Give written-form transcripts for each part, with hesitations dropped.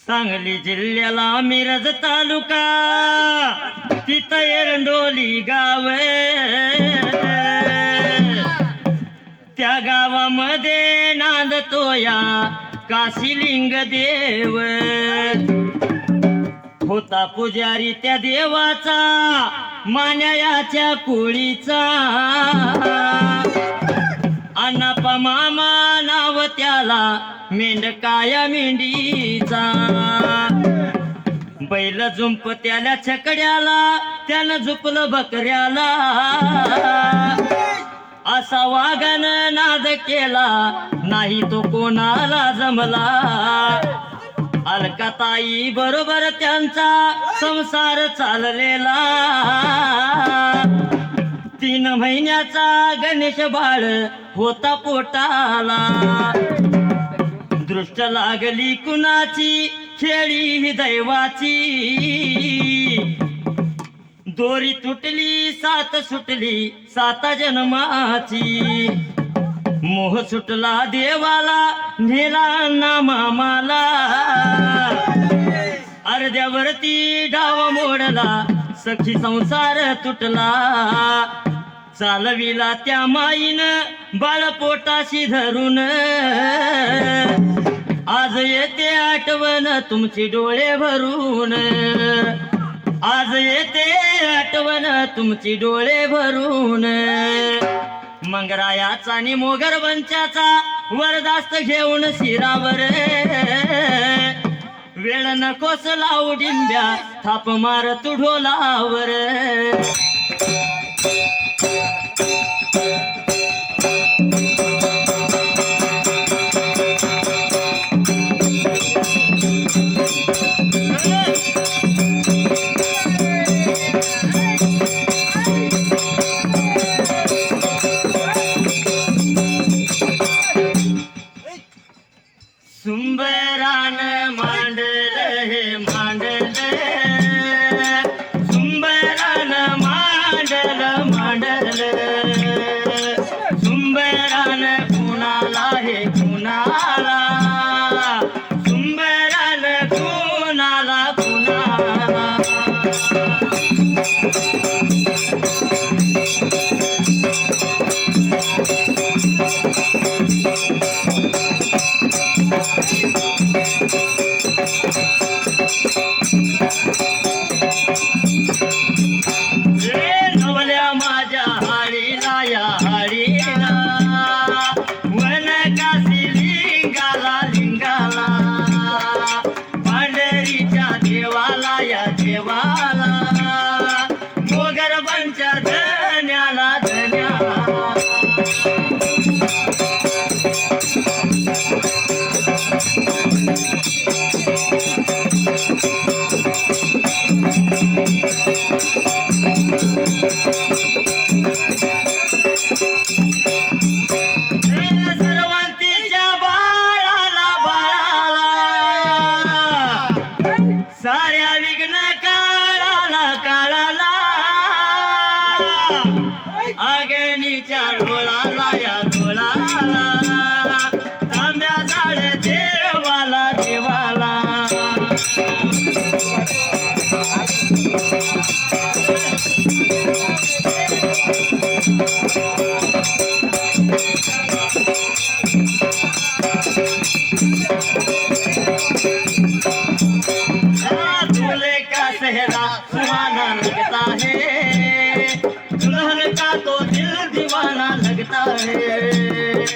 सांगली जिल्ह्याला मिरज तालुका तिथं एरंडोली गाव, त्या गावामध्ये नांदतो या काशीलिंग देव. होता पुजारी त्या देवाचा मान्याच्या कुळीचा, अनापा मामा नाव त्याला मेंढकाया मेंढीचा. बैल झुंप त्याला छकड्याला, त्यानं झुपलं बकऱ्याला. असा वाघानं नाद केला, नाही तो कोणाला जमला. अलकाताई बरोबर त्यांचा संसार चाललेला. 3 महिन्याचा गणेश बाळ होता पोटाला. दृष्ट लागली कुणाची, खेळी दैवाची. दोरी तुटली 7 सुटली 7 जन्माची. मोह सुटला देवाला, नेला ना मामाला. अर्ध्यावरती डाव मोडला, सखी संसार तुटला. चालविला त्या माईनं बाळ पोटाशी धरून. आज येते आठवण तुमची डोळे भरून. आज येते आठवण तुमची डोळे भरून. मंगरायाचा आणि मोगर वंचाचा वरदास्त घेऊन शिरावर. वेळ नकोस लावू डिंब्या, थाप मार तू ढोलावर. सुंबरान मांडल हे मांडल, सुंबरान मांडल मांडल. सुंबरान कुणाला हे कुणाला, सुंबरान कुणाला कुणाला. नवल्या माझ्या हाडीला या हाडीला, वन काशी लिंगाला लिंगाला. पांढरीच्या देवाला या देवाला, मोगर पंचा धन्याला धन्याला. सर्वांतीच्या बाळाला बाळाला, साऱ्या विघ्न काळाला काळाला. आगणीच्या डोळाला या डोळाला, तांब्या झाड देवाला देवाला. दूल्हे का सेहरा सुहाना लगता है, दुल्हन का तो दिल दीवाना लगता है.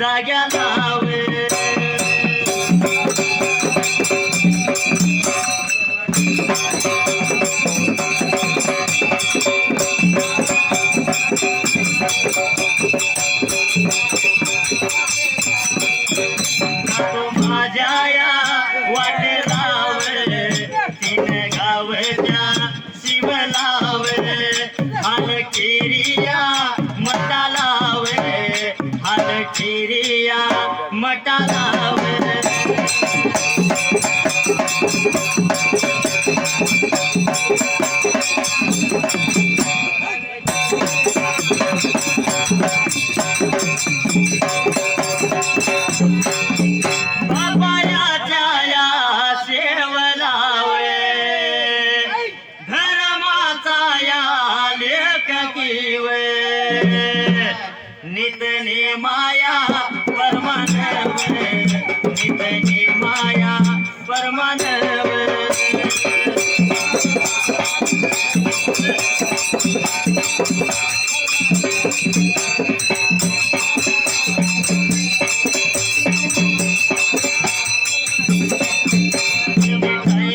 जाग्याला वे माझ्या या वाटेलावर तीन गावच्या शिवलावर हाल केरिया मटालावर हाल केरिया मटालावर नितने माया परमानव नितने माया परमानव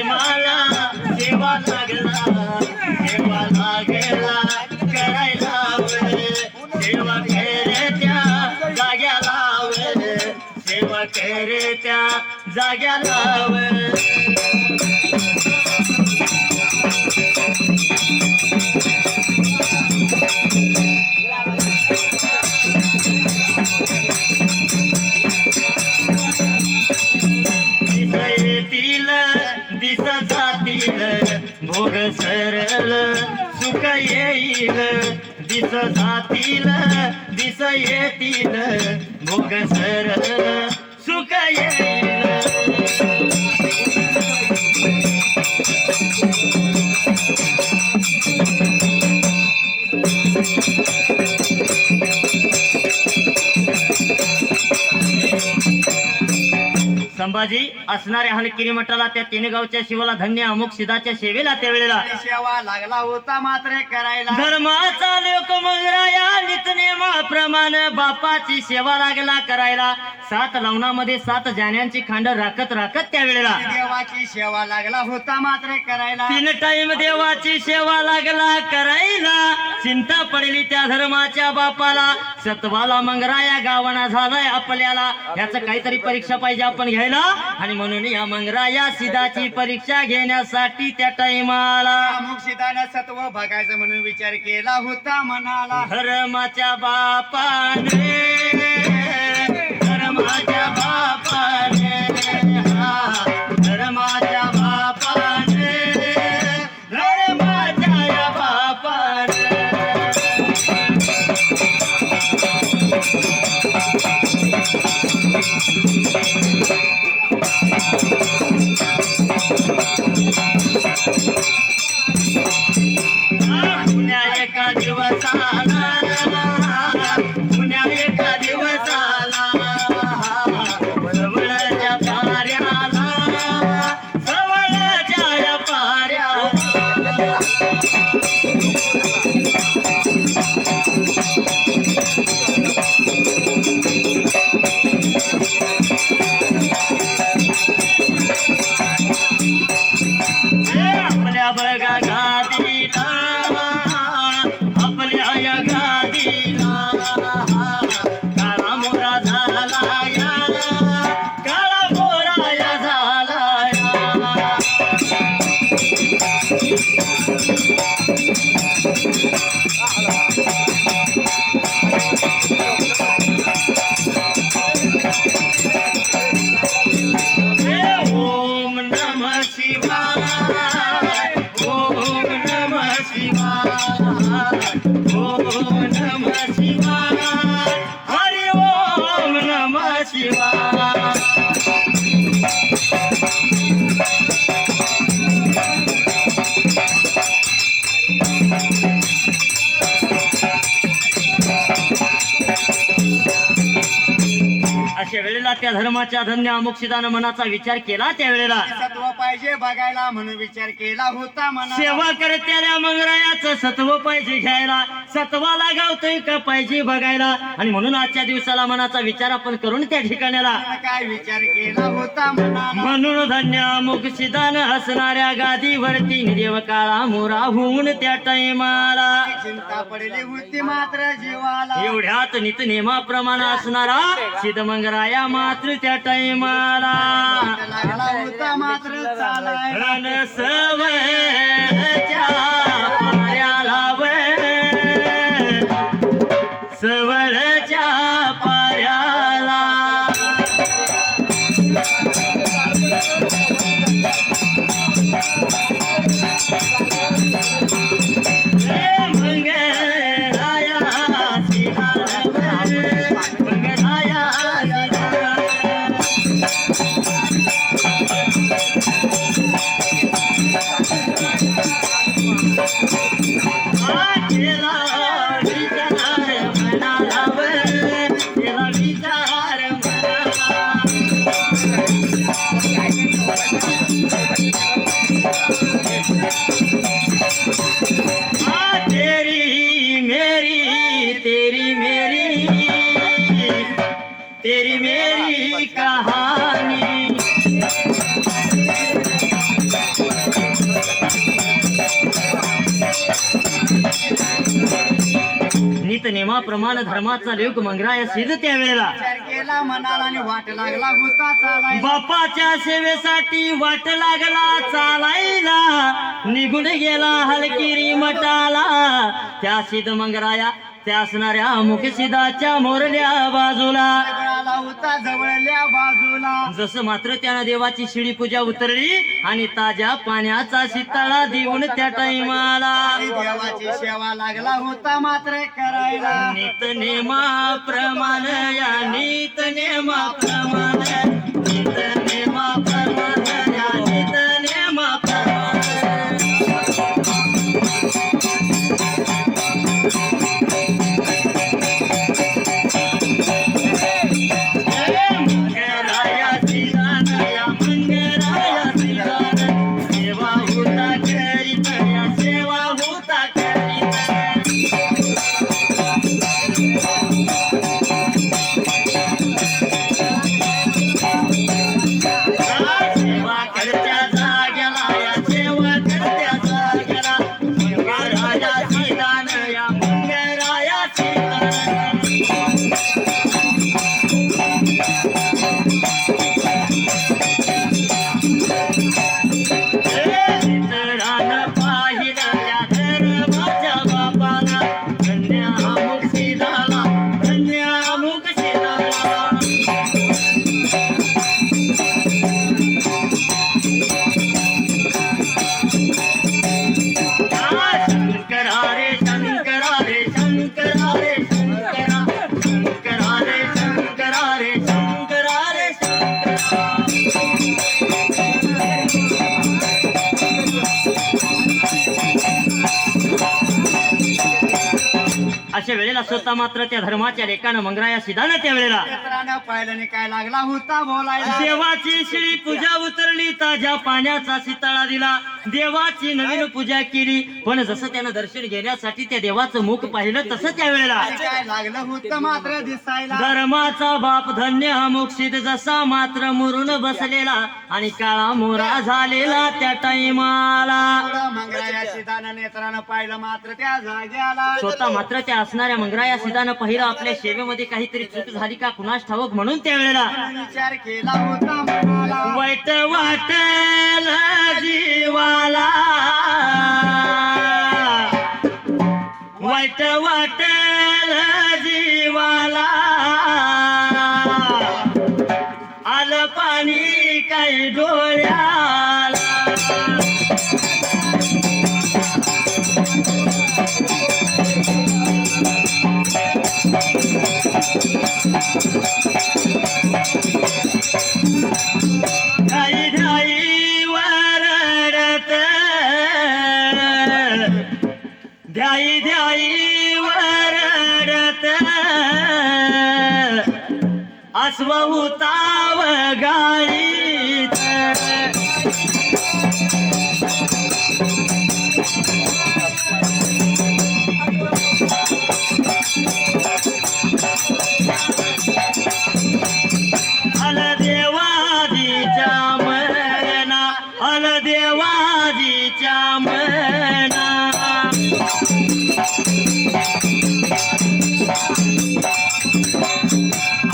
मला देवा लागला करायला सेवा करे त्या जाग्याला सेवा करे त्या जाग्याला येतील दिस जातील भोग सरल सुख येईल दिस जातील दिस येतील भोग सरल सुख येईल संभाजी असणाऱ्या हलकिरी मठाला त्या तीन गावच्या शिवाला धन्य अमुक सिद्धाच्या सेवेला त्यावेळेला सेवा लागला होता मात्र करायला धर्माचा लोक मंगराया नितनेमाप्रमाणे बापाची सेवा लागला करायला 7 लवणामध्ये 7 जाण्यांची खांड राखत राखत त्यावेळेला देवाची सेवा लागला होता मात्र करायला 3 टाइम देवाची सेवा लागला करायला चिंता पडली त्या धर्माच्या बापाला सत्वाला मंगराया गावाना झालाय आपल्याला याचं काहीतरी परीक्षा पाहिजे आपण घ्यायला आणि म्हणून या मंगराया सिद्धाची परीक्षा घेण्यासाठी त्या टाइमाला अमुक सिद्धानं सत्व बघायचं म्हणून विचार केला होता मनाला धर्माच्या बापाने धर्माच्या बापाने धर्माच्या बापाने धर्माच्या बापाने पुण्या एका दिवसाला पुण्या एका दिवसाला सवळच्या पाऱ्याला सवळच्या पाऱ्याला आपल्या बघा गादीला आपल्या या गादीला काळा मोरा झाला या काळा मोरा या झाला या ओम नमः शिवाय ओम नमः शिवाय ओम नमः शिवाय हरि ओम नमः शिवाय अशा वेळेला त्या धर्माच्या धन्य अमुक्षितानं मनाचा विचार केला त्यावेळेला सत्व सत्व पाहिजे बघायला म्हणून विचार केला होता मनाला. सेवा करत्याला मंगरायाचं सत्व पाहिजे घ्यायला, सत्वाला गावतोय का पाहिजे बघायला. आणि म्हणून आजच्या दिवसाला मनाचा विचार आपण करून त्या ठिकाणाला काय विचार केला होता मनाला. म्हणून धन्य मुखशिदान असणाऱ्या गादीवरती देव काळा मोरा होऊन त्या टाइमाला चिंता पडली होती मात्र जीवाला. एवढ्यात नित नेमाप्रमाणे असणारा सिद्धमंगराया मात्र त्या टाइमाला लागला होता मात्र चालायला. रण सवयच्या पायाला सवळच्या पायाला मंगराया मंगराया तेरी मेरी कहानी. नित नेमाप्रमाणे धर्माचा लोक मंगराया सिद्ध त्यावेळेला विचार केला मनाला आणि वाट लागला होता चालायला. बापाच्या सेवेसाठी वाट लागला चालायला, निघून गेला हलकिरी मठाला. त्या सिद्ध मंगराया त्या असणाऱ्या मुखसिदाच्या मोरल्या बाजूला लागला होता जवळल्या बाजूला. जसं मात्र त्यानं देवाची शिडी पूजा उतरली आणि ताज्या पाण्याचा शिताळा देऊन त्या टाइमाला आणि देवाची सेवा लागला होता मात्र करायला. नित नेमाप्रमाणे या नित नेमाप्रमाणे नित नेमाप्रमाणे या नित नेमाप्रमाणे मंगराया सिदान या मंगराया सिदान सेवा होता करीत या सेवा होता करीत. सेवा करत्या जाग्याला या सेवा करत्या जाग्याला मंगराया सिदान या मंगराया सिदान. चित्रानं पाहिलं त्या धर्माच्या बापाला, धन्य अमुक सिदाला, धन्य अमुक सिदाला. शंकरा रे शंकरा रे शंकरा रे शंकरा शंकरा रे शंकरा रे शंकरा रे शंकरा. अशा वेळेला स्वतः मात्र त्या धर्माच्या लेखानं मंगराया सिदानं त्या वेळेला चित्रानं पाहिल्याने काय लागला होता बोलायला. देवाची शिळी पूजा उतरली, ताज्या पाण्याचा शिताळा दिला, देवाची नवीन पूजा केली. पण जसं त्यानं दर्शन घेण्यासाठी त्या देवाचं मुख पाहिलं तसं त्या वेळेला आणि काय लागलं होतं मात्र दिसायला. धर्माचा बाप धन्य अमुक्षित जसा मात्र मुरून बसलेला आणि काळा मोरा झालेला त्या टाइमाला मंगराया सिद्धानं नेत्रानं पाहिलं मात्र त्या जाग्याला. स्वतः मात्र त्या असणाऱ्या मंगराया सिद्धानं पाहिलं आपल्या सेवेमध्ये काहीतरी चूक झाली का कुणास ठाऊक म्हणून त्यावेळेला विचार केला होता मनाला. वाईट वाटेल जीवाला, वाईट वाटेल जीवाला, आलं पाणी काही डोळ्याला. ढाई ढाई वरडत, ध्याई ध्याई वरडत, अस्व हुताव गाईत. हल देवाजीच्या मना, हल देवाजीच्या मना.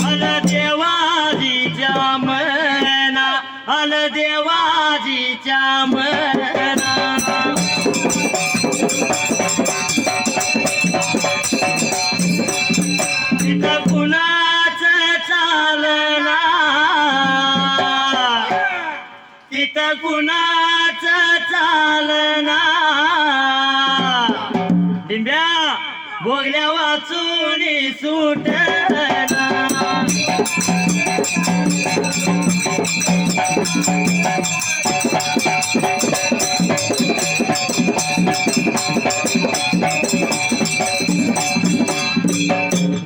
हल देवाजीच्या मना, हल देवाजीच्या मना. तिथं कुणाच चालना, तिथं कुणाच चालना. डिंब्या भोगल्या वाचून सुटना.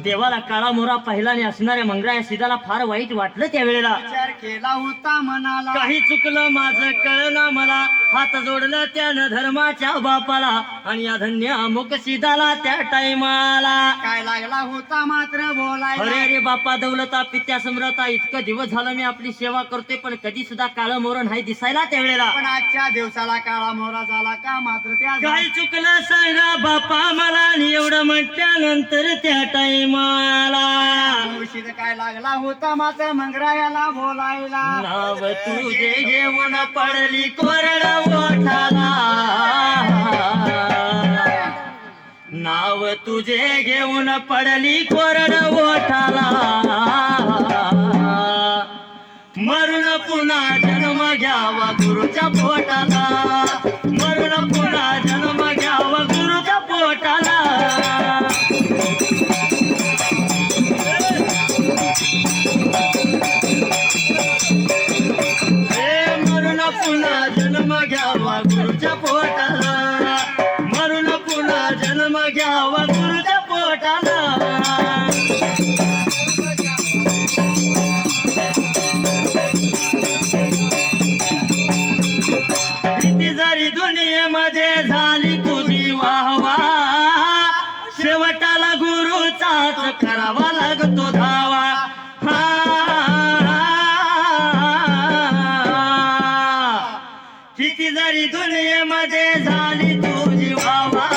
देवाला काळा मोरा पाहिला आणि असणाऱ्या मंगळा सीताला फार वाईट वाटलं त्यावेळेला. विचार केला होता मनाला, काही चुकलं माझं कळना मला, हात जोडलं त्यानं धर्माच्या बापाला आणि या धन्य अमुक सीताला त्या टाइमाला. काय लागला होता मात्र बोलायला. अरे अरे बापा दौलता पित्या सम्राटा, इतकं दिवस झालं मी आपली सेवा करतोय पण कधी सुद्धा काळं मोरण नाही दिसायला त्यावेळेला. पण आजच्या दिवसाला काळा मोहरा झाला का मात्र त्या काय चुकलं सांगा बापा मला, आणि एवढं म्हटल्यानंतर त्या टाइमाला. मुळशीत काय लागला होता मात्र मंगरायाला बोलायला. नाव तुझे घेऊन पडली कोरड ओठाला, नाव तुझे घेऊन पडली कोरड ओठाला. मरून पुन्हा जन्म घ्यावा गुरुच्या पोटाला, मरून पुन्हा जन्म घ्यावा गुरुच्या पोटाला. मरून पुन्हा जन्म घ्यावा गुरुच्या पोटाला, मरून पुन्हा जन्म घ्यावा गुरुच्या पोटाला. किती जरी दुनियेमध्ये झाली तुझी वाहवा, शेवटाला गुरुचाच करावा लागतो धावा. किती जरी दुनियेमध्ये झाली तुझी वावा,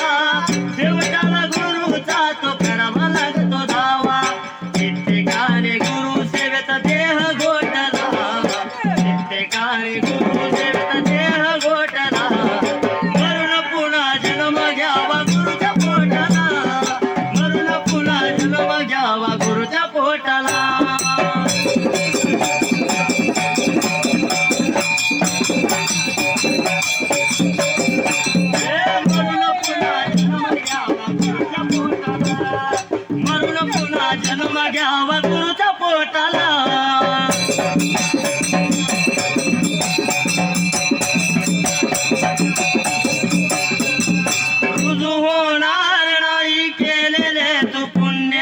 शेवटाला गुरुचा तो करावा लागतो धावा. ठिकठिकाणी गुरु सेवेत देह गोठला, ठिकठिकाणी गुरु सेवेत देह गोठला. मरून पुन्हा जन्म घ्यावा गुरुच्या पोटाला, मरून पुन्हा जन्म घ्यावा गुरुच्या पोटाला. मरून पुन्हा जन्म घ्यावा गुरुच्या पोटाला. रुजू होणार नाही केलेले तू पुण्य,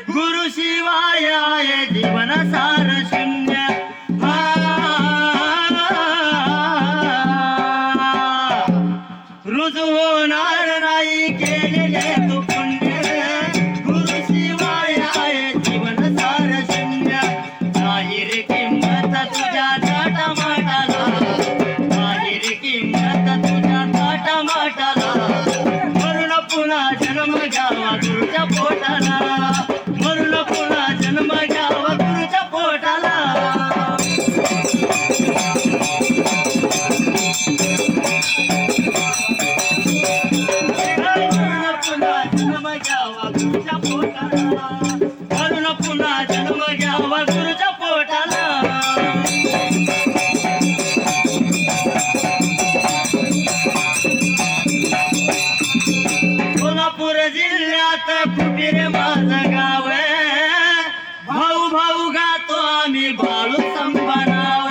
गुरु शिवाय आहे जीवन सार शून्य. रुजू होणार नाही केलेले तू पुण्य, गुरु शिवाय आहे जीवन सार शून्य. नाही रे किंमत तुझ्या ताटामाटाला, नाही रे किंमत तुझ्या ताटामाटाला. मरून पुन्हा जन्म घ्यावा गुरुच्या पोटाला, मरून पुन्हा जन्म घ्यावा गुरुच्या पोटाला. मरून पुन्हा जन्म घ्यावा गुरुच्या पोटाला. कोल्हापूर जिल्ह्यात कुटीर माझं गाव, भाऊ भाऊ गातो आम्ही बाळू संभाराव.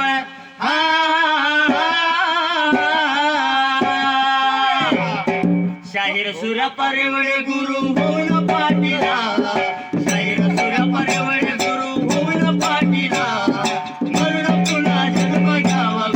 शाहीर सूर्य परिवळे गुरु होऊन पाटीला, शाहीर सूर्य परिवळे गुरु होऊन पाटीला. मरून पुन्हा जन्म घ्यावा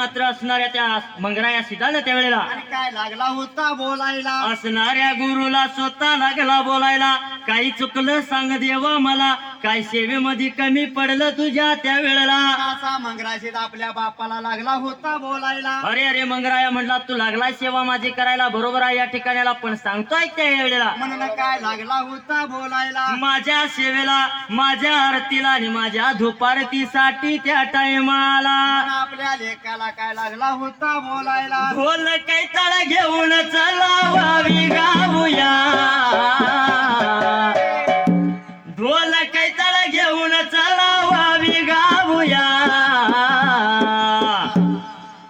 मात्र असणाऱ्या त्या मंगराया सीतानं त्यावेळेला आणि काय लागला होता बोलायला असणाऱ्या गुरुला स्वतः लागला बोलायला, काही चुकलं सांग देवा मला, काय सेवेमध्ये कमी पडलं तुझ्या त्या वेळेला. असा मंगराशीत आपल्या बापाला लागला होता बोलायला. अरे अरे मंगराया म्हणला तू लागलाय सेवा माझी करायला, बरोबर आहे या ठिकाणाला, पण सांगतोय त्या वेळेला म्हणून काय लागला होता बोलायला. माझ्या सेवेला, माझ्या आरतीला आणि माझ्या धुपारतीसाठी त्या टायमाला आपल्या लेकाला काय लागला होता बोलायला. ढोल कैताळ घेऊन चलावावी गाऊया, ढोल कैताळ घेऊन चलावावी गाऊया,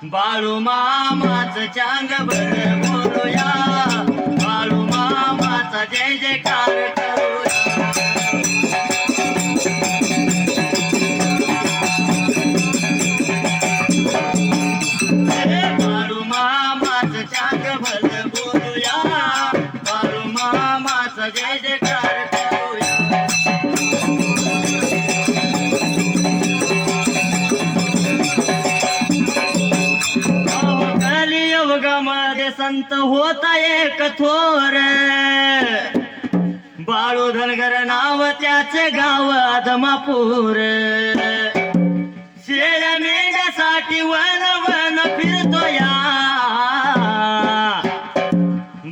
बाळू मामाच चांग भर बोलूया, बाळू मामाचा जय जयकार करूया. बाळू मामाच चांग भर बोलूया, बाळू मामाचा जय जयकार करूया. कलियुगामध्ये संत होता एक थोर, बाळू धनगर नाव त्याचे गाव आदमापूर, शेळ्या मेंढ्यासाठी वन वन फिरतो या,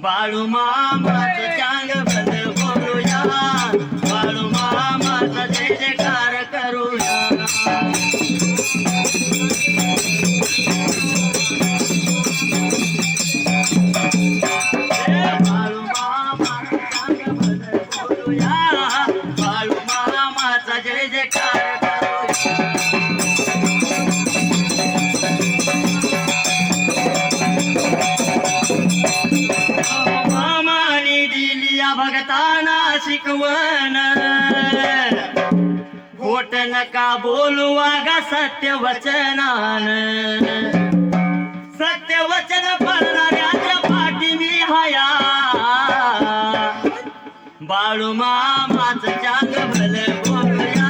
बाळू मामाचं चांग भल बोलूया, बाळू मामाचा जय जयकार करूया. बाळू मामाचं चांग भल बोलूया, बाळू मामाचा जय जयकार करूया. मामाने दिली या भगताना शिकवण, खोट नका बोलू वागा सत्य वचनान, सत्य वचन पडणाऱ्याच्या पाठी मी हाया, बाळू मामाचं चांग भल बोलूया,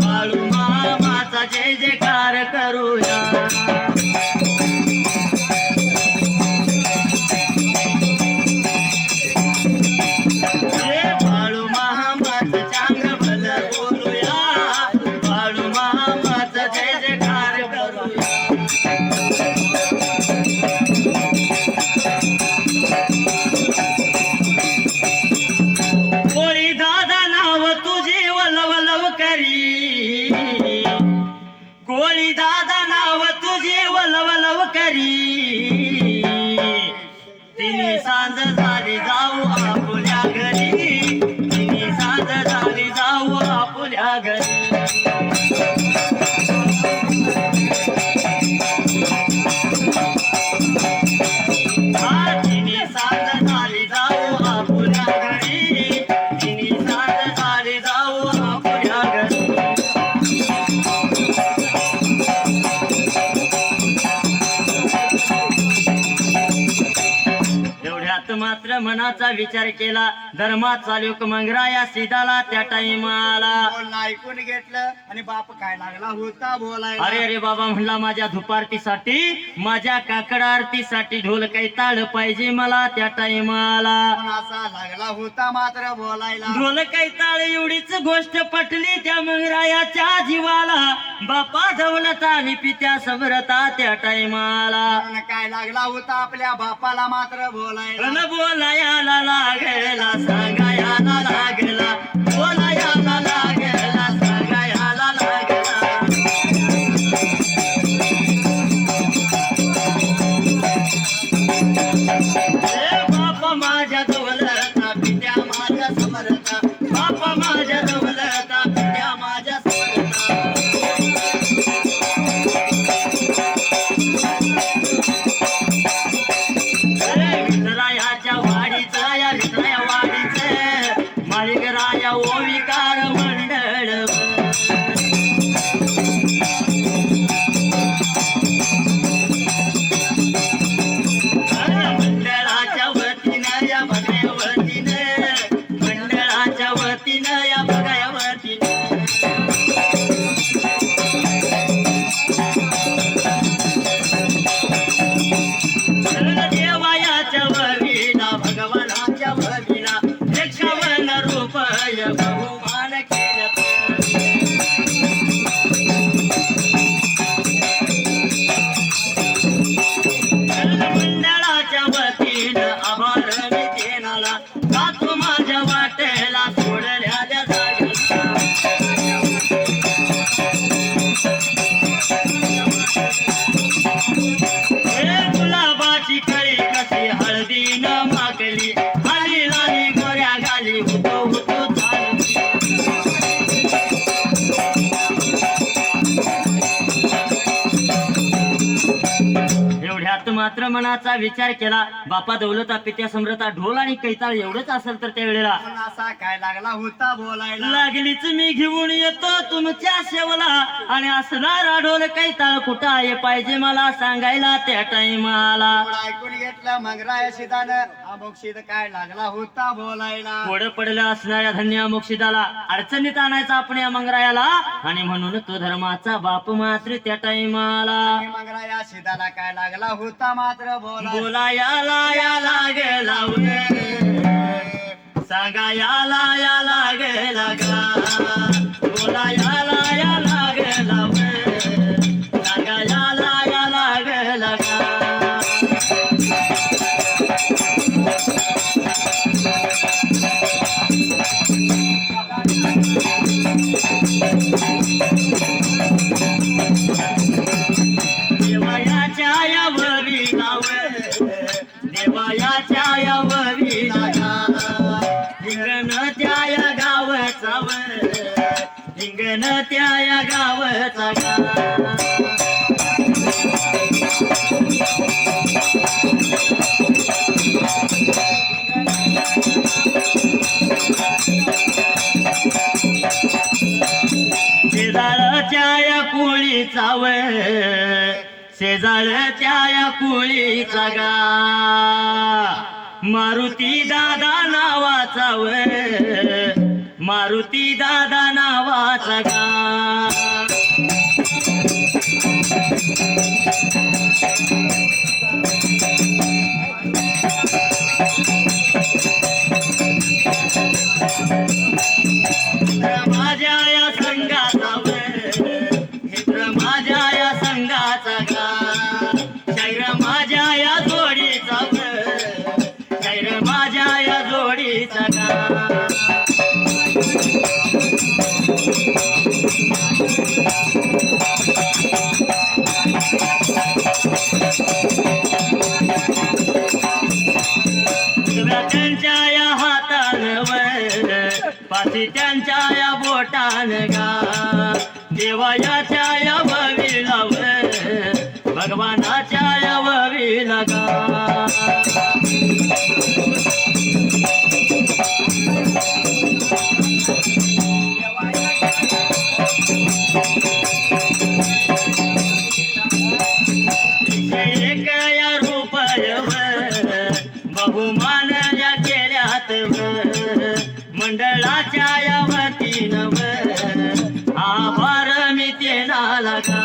बाळू मामाचा जय जयकार करूया. बाळू मामाचं चांग भल बोलूया, बाळू मामाचा जय जयकार करूया. कोळी दादा नाव तुझे वलवलव करी, कोळी दादा नाव तुझे वलवलव करी, तिने सांज झाली जाऊ आपुल्या घरी, तिने सांज झाली जाऊ आपुल्या घरी. तिने सांज झाली जाऊ आपुल्या घरी, तिने सांज झाली जाऊ आपुल्या घरी. एवढ्यात मात्र मनाचा विचार केला, धर्मात चालूक मंगराया सीताला त्या टाइमाला. बोलणं ऐकून घेतलं आणि बाप काय लागला होता बोलायला. अरे अरे बाबा म्हणला माझ्या धुपारतीसाठी, माझ्या काकड आरतीसाठी ढोल काही ताळ पाहिजे मला त्या टाइमाला. पण असा लागला होता मात्र बोलायला. ढोल काही ताळ एवढीच गोष्ट पटली त्या मंगरायाच्या जीवाला, बापा धवलता आणि पित्या सबरता त्या टाइमाला. पण काय लागला होता आपल्या बापाला मात्र बोलायला. न बोलायाला लागला, सांगायला लागला, बोलायाला लागला, सांगायला लागला. बापा माझ्या धवलता पित्या माझ्या समरता, बापा माझ्या धवलता पित्या माझ्या समरता. विठरायाच्या वाडीचा या विठराया वाडीचे मालिकराया ओविकार मात्र मनाचा विचार केला बापा दौलता पित्या समृता ढोल आणि कैताळ एवढंच असेल तर त्या वेळेला पण असा काय लागला होता बोलायला लागलीच मी घेऊन येतो तुमच्या शेवला आणि असणारा ढोल कैताळ कुठं आहे पाहिजे मला सांगायला त्या टाइमाला थोडं ऐकून घेतलं मंगराया शिदानं अमोक्षित काय लागला होता बोलायला पुढं पडलं असणाऱ्या धन्य मोक्षिदाला अडचणीत आणायचा आपण या मंगरायाला आणि म्हणून तो धर्माचा बाप मात्र त्या टाइमाला मंगराया शिदाला काय लागला होता मात्र बोला बोलायाला या लागेला सांगा या लागेला गा बोलायाला या लागेला सांगा या लागेला गा देवायाच्या यावरी नाव देवायाच्या यावरी हिंगण त्या या गावचा हिंगण त्या या गावचा शेजारच्या या कुळीचा शेजारच्या या कुळीचा गा मारुती दादा नावाचा मारुती दादा नावाचा गा माझ्या या संघाचा मित्र माझ्या या संघाचा गा शैर माझ्या या जोडीचा शैर माझ्या या जोडीचा गा त्यांच्या या हातानं पाठी त्यांच्या या बोटान गा देवायाच्या या ववीला भगवानाच्या या ववीला गा एक या रुपय बहुमान या केल्यात मंडळाच्या या वतीनं आभार मी तेला लगा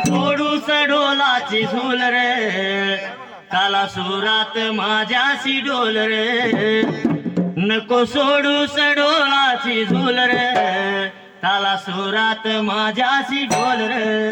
सोडू सडोलाची झूल रे काला सुरात माझ्याशी डोल रे नको सोडू सडोलाची झूल रे काला सुरात माझ्याशी डोल रे